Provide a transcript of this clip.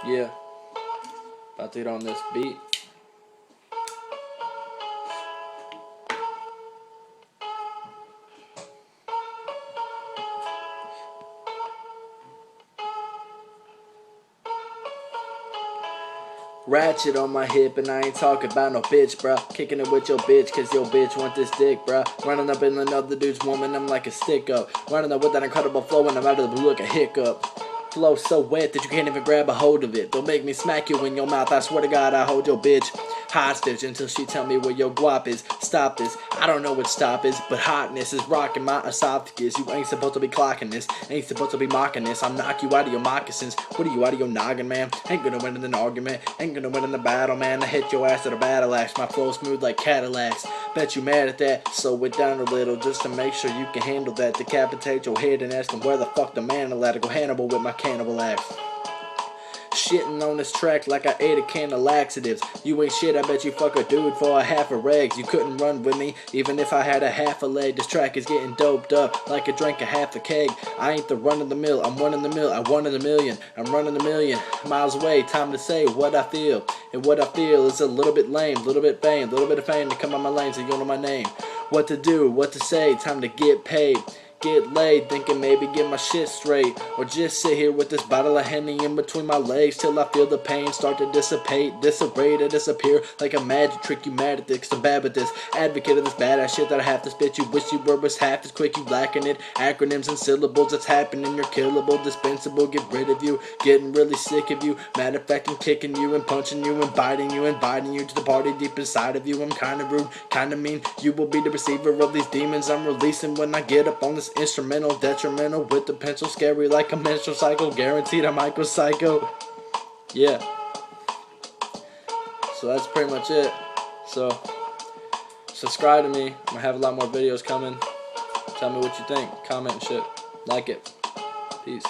Yeah, about to get on this beat. Ratchet on my hip, and I ain't talking about no bitch, bruh. Kicking it with your bitch, cause your bitch want this dick, bruh. Running up in another dude's woman, I'm like a stick up. Running up with that incredible flow, and I'm out of the blue like a hiccup. Flow so wet that you can't even grab a hold of it. Don't make me smack you in your mouth, I swear to God I hold your bitch hostage until she tell me where your guap is. Stop this, I don't know what stop is, but hotness is rocking my esophagus. You ain't supposed to be clocking this, ain't supposed to be mocking this. I'll knock you out of your moccasins. What are you, out of your noggin, man? Ain't gonna win in an argument, ain't gonna win in the battle, man. I hit your ass with a battle axe, my flow smooth like Cadillacs. Bet you mad at that, slow it down a little just to make sure you can handle that. Decapitate your head and ask him where the fuck the man will go Hannibal with my cannibal axe. Shitting on this track like I ate a can of laxatives. You ain't shit, I bet you fuck a dude for a half of rags. You couldn't run with me, even if I had a half a leg. This track is getting doped up like I drank a half a keg. I ain't the run of the mill, I'm one in the mill, I one in a million. I'm running a million miles away, time to say what I feel. And what I feel is a little bit lame, little bit fame, little bit of fame to come on my lane so you know my name. What to do, what to say, time to get paid. Get laid, thinking maybe get my shit straight, or just sit here with this bottle of Henny in between my legs till I feel the pain start to dissipate, disarray to disappear like a magic trick. You mad at this, I'm bad with this, advocate of this badass shit that I have to spit. You wish you were was half as quick, you lacking it. Acronyms and syllables, it's happening. You're killable, dispensable. Get rid of you, getting really sick of you. Matter of fact, I'm kicking you and punching you and biting you, inviting you to the party deep inside of you. I'm kinda rude, kinda mean. You will be the receiver of these demons I'm releasing when I get up on this instrumental, detrimental with the pencil, scary like a menstrual cycle, guaranteed a micro psycho. Yeah, so that's pretty much it. So subscribe to me, I'm gonna have a lot more videos coming. Tell me what you think, comment and shit, like it. Peace.